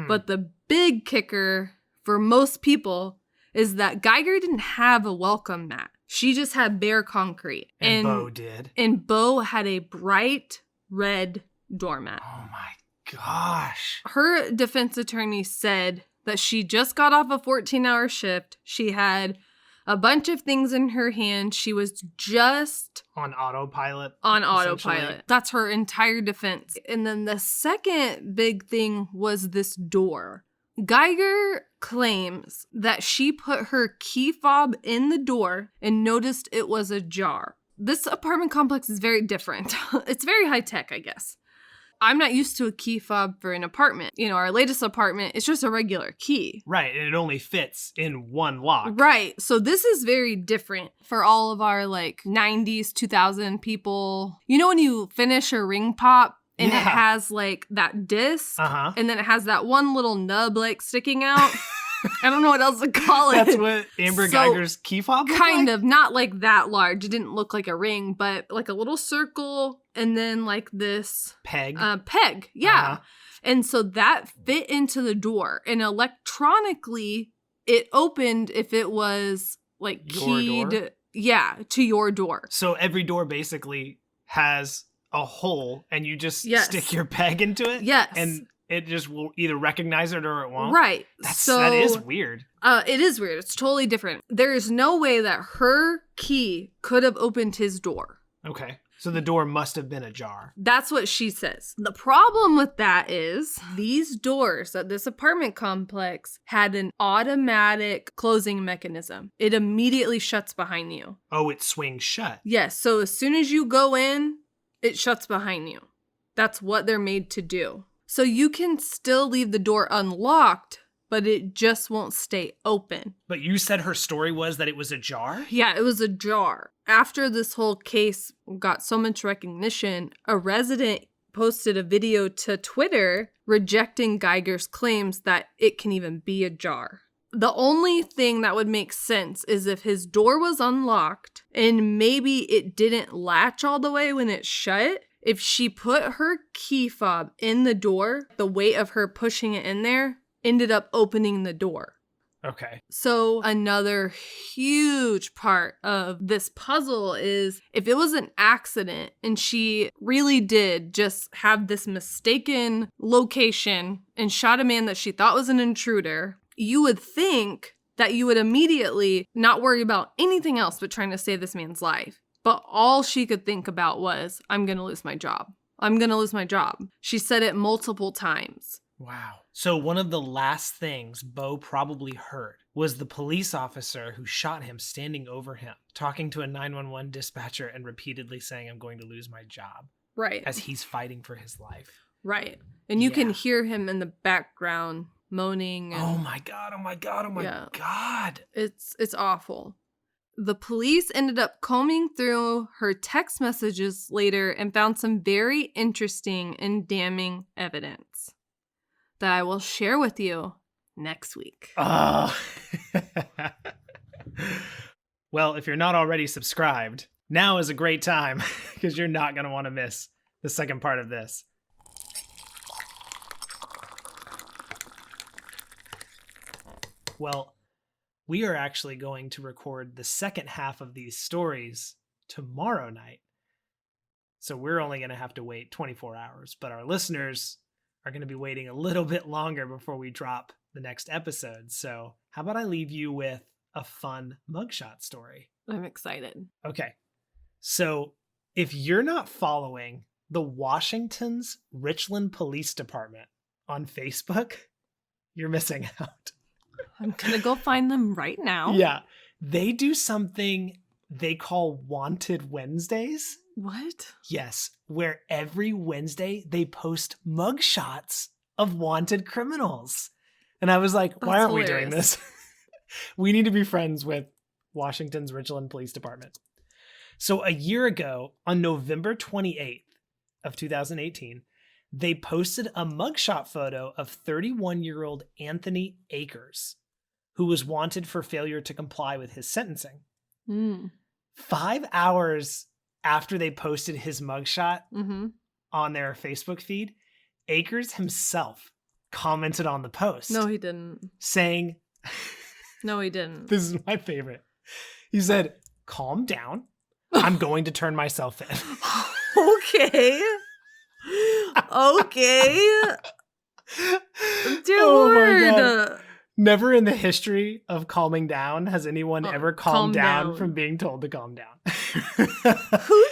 But the big kicker for most people is that Geiger didn't have a welcome mat. She just had bare concrete. And Bo did. And Bo had a bright red doormat. Oh my gosh. Her defense attorney said that she just got off a 14-hour shift. She had a bunch of things in her hand. She was just On autopilot. on essentially. autopilot. That's her entire defense. And then the second big thing was this door. Geiger claims that she put her key fob in the door and noticed it was ajar. This apartment complex is very different. It's very high tech, I guess. I'm not used to a key fob for an apartment. You know, our latest apartment, it's just a regular key. Right. And it only fits in one lock. Right. So this is very different for all of our like 90s, 2000 people. You know when you finish a ring pop and Yeah. it has like that disc Uh-huh. and then it has that one little nub like sticking out? I don't know what else to call it. That's what Amber So, Geiger's key fob looked Kind like? of, not like that large. It didn't look like a ring, but like a little circle and then like this Peg. peg. Yeah. Uh-huh. And so that fit into the door. And electronically, it opened if it was like Your keyed. door? Yeah, to your door. So every door basically has a hole and you just Yes. stick your peg into it? Yes. And it just will either recognize it or it won't? Right. That is weird. It is weird. It's totally different. There is no way that her key could have opened his door. Okay. So the door must have been ajar. That's what she says. The problem with that is these doors at this apartment complex had an automatic closing mechanism. It immediately shuts behind you. Oh, it swings shut. Yes, so as soon as you go in, it shuts behind you. That's what they're made to do. So you can still leave the door unlocked, but it just won't stay open. But you said her story was that it was ajar? Yeah, it was ajar. After this whole case got so much recognition, a resident posted a video to Twitter rejecting Geiger's claims that it can even be ajar. The only thing that would make sense is if his door was unlocked and maybe it didn't latch all the way when it shut. If she put her key fob in the door, the weight of her pushing it in there, ended up opening the door. Okay. So another huge part of this puzzle is if it was an accident and she really did just have this mistaken location and shot a man that she thought was an intruder, you would think that you would immediately not worry about anything else but trying to save this man's life. But all she could think about was, I'm going to lose my job. I'm going to lose my job. She said it multiple times. Wow. So one of the last things Bo probably heard was the police officer who shot him standing over him, talking to a 911 dispatcher and repeatedly saying, I'm going to lose my job. Right. As he's fighting for his life. Right. And you can Yeah. hear him in the background moaning. And Oh my God. Oh my God. Oh my Yeah. God. It's awful. The police ended up combing through her text messages later and found some very interesting and damning evidence that I will share with you next week. Oh. Well, if you're not already subscribed, now is a great time because you're not going to want to miss the second part of this. Well, we are actually going to record the second half of these stories tomorrow night. So we're only going to have to wait 24 hours, but our listeners are going to be waiting a little bit longer before we drop the next episode. So how about I leave you with a fun mugshot story? I'm excited. Okay. So if you're not following the Washington's Richland Police Department on Facebook, you're missing out. I'm going to go find them right now. Yeah. They do something they call Wanted Wednesdays. What? Yes, where every Wednesday they post mugshots of wanted criminals. And I was like, why That's aren't we doing hilarious. this? We need to be friends with Washington's Richland Police Department. So a year ago, on November 28th of 2018, they posted a mugshot photo of 31-year-old Anthony Akers, who was wanted for failure to comply with his sentencing. 5 hours after they posted his mugshot Mm-hmm. on their Facebook feed, Akers himself commented on the post. No, he didn't. Saying, No, he didn't. this is my favorite. He said, calm down. I'm going to turn myself in. Okay. Okay. Dear Oh my Lord. God. Never in the history of calming down has anyone ever calm calmed down down. from being told to calm down. Who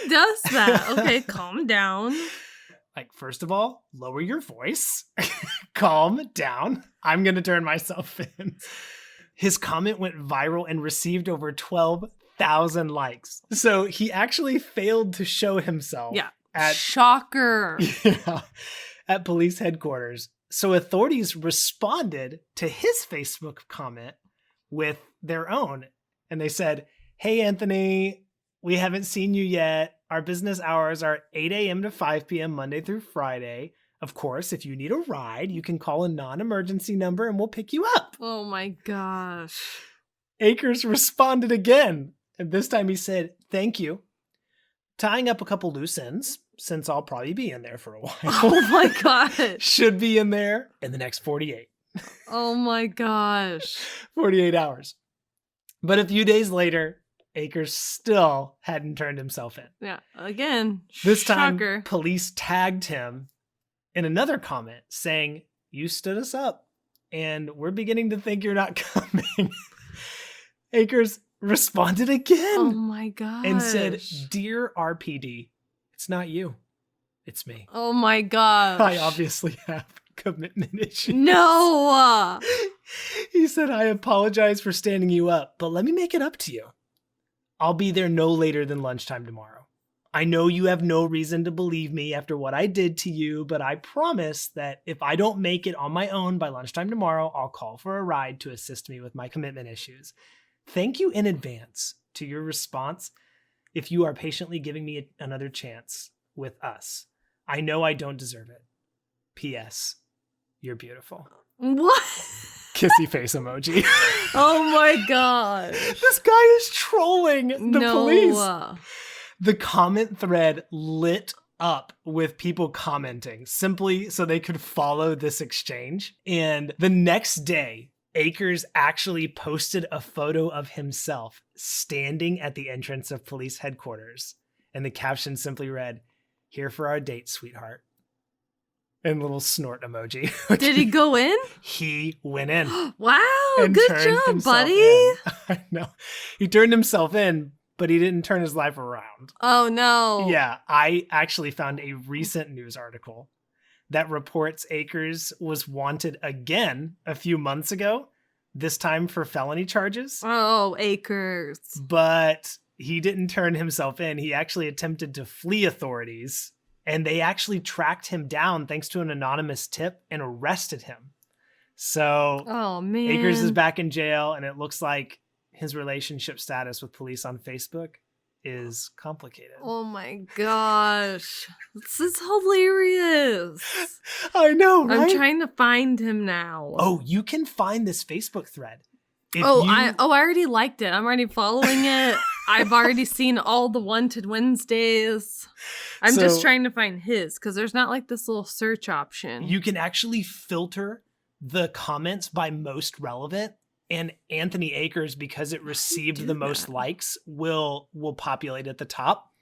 does that? Okay, calm down. Like, first of all, lower your voice. Calm down. I'm going to turn myself in. His comment went viral and received over 12,000 likes. So he actually failed to show himself Yeah. at Shocker. yeah, at police headquarters. So authorities responded to his Facebook comment with their own. And they said, hey, Anthony, we haven't seen you yet. Our business hours are 8 a.m. to 5 p.m. Monday through Friday. Of course, if you need a ride, you can call a non-emergency number and we'll pick you up. Oh my gosh. Akers responded again. And this time he said, thank you. Tying up a couple loose ends, since I'll probably be in there for a while. Oh my gosh. Should be in there in the next 48 Oh my gosh. 48 hours. But a few days later, Akers still hadn't turned himself in. Yeah. Again. This time, shocker. police tagged him in another comment saying, you stood us up and we're beginning to think you're not coming. Akers responded again. Oh my gosh. And said, dear RPD, it's not you, it's me. Oh my gosh. I obviously have commitment issues. No. He said, I apologize for standing you up, but let me make it up to you. I'll be there no later than lunchtime tomorrow. I know you have no reason to believe me after what I did to you, but I promise that if I don't make it on my own by lunchtime tomorrow, I'll call for a ride to assist me with my commitment issues. Thank you in advance to your response if you are patiently giving me another chance with us. I know I don't deserve it. P.S. You're beautiful. What? Kissy face emoji. Oh my gosh. This guy is trolling the police. The comment thread lit up with people commenting simply so they could follow this exchange. And the next day, Akers actually posted a photo of himself standing at the entrance of police headquarters. And the caption simply read, "Here for our date, sweetheart." And little snort emoji. Did he go in? He went in. Wow, and good turned job, himself buddy. in. I know. He turned himself in, but he didn't turn his life around. Oh, no. Yeah, I actually found a recent news article that reports Akers was wanted again a few months ago, this time for felony charges. Oh, Akers. But he didn't turn himself in. He actually attempted to flee authorities, and they actually tracked him down thanks to an anonymous tip and arrested him. So Oh, man. Akers is back in jail, and it looks like his relationship status with police on Facebook is complicated. Oh, my gosh. This is hilarious. I know, right? I'm trying to find him now. Oh, you can find this Facebook thread. If I already liked it. I'm already following it. I've already seen all the Wanted Wednesdays. I'm just So- trying to find his because there's not like this little search option. You can actually filter the comments by most relevant, and Anthony Akers, because it received do the most that? likes, will populate at the top.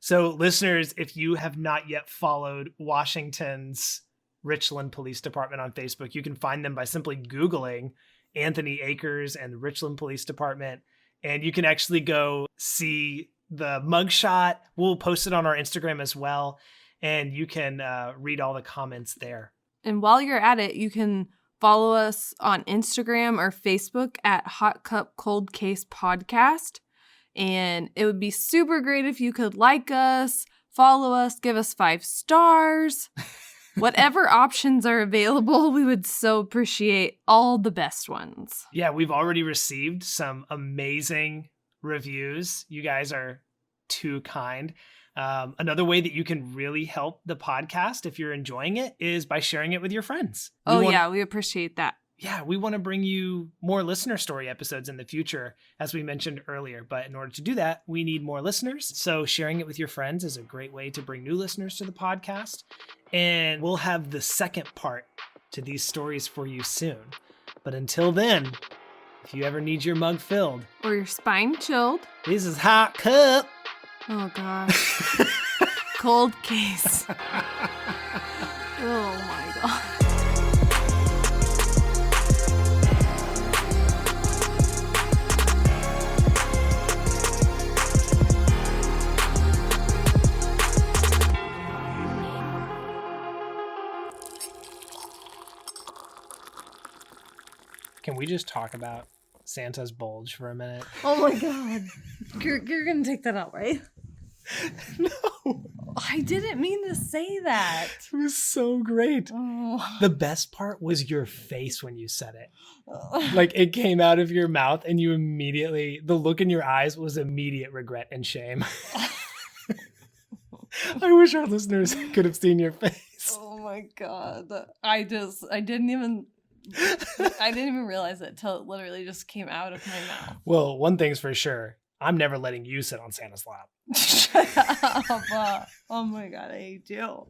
So listeners, if you have not yet followed Washington's Richland Police Department on Facebook, you can find them by simply Googling Anthony Akers and Richland Police Department, and you can actually go see the mugshot. We'll post it on our Instagram as well, and you can read all the comments there. And while you're at it, you can follow us on Instagram or Facebook at Hot Cup Cold Case Podcast. And it would be super great if you could like us, follow us, give us 5 stars. Whatever options are available, we would so appreciate all the best ones. Yeah, we've already received some amazing reviews. You guys are too kind. Another way that you can really help the podcast if you're enjoying it is by sharing it with your friends. We appreciate that. Yeah, we want to bring you more listener story episodes in the future, as we mentioned earlier. But in order to do that, we need more listeners. So sharing it with your friends is a great way to bring new listeners to the podcast. And we'll have the second part to these stories for you soon. But until then, if you ever need your mug filled, Or your spine chilled. this is Hot Cup. Oh, gosh. Cold case. Oh, my God. Can we just talk about Santa's bulge for a minute? Oh, my God. You're going to take that out, right? No, I didn't mean to say that. it was so great. Oh. The best part was your face when you said it. Like, it came out of your mouth and you immediately, the look in your eyes was immediate regret and shame. I wish our listeners could have seen your face. Oh my God. I didn't even realize it till it literally just came out of my mouth. Well, one thing's for sure. I'm never letting you sit on Santa's lap. Shut up. Oh my God, I hate you.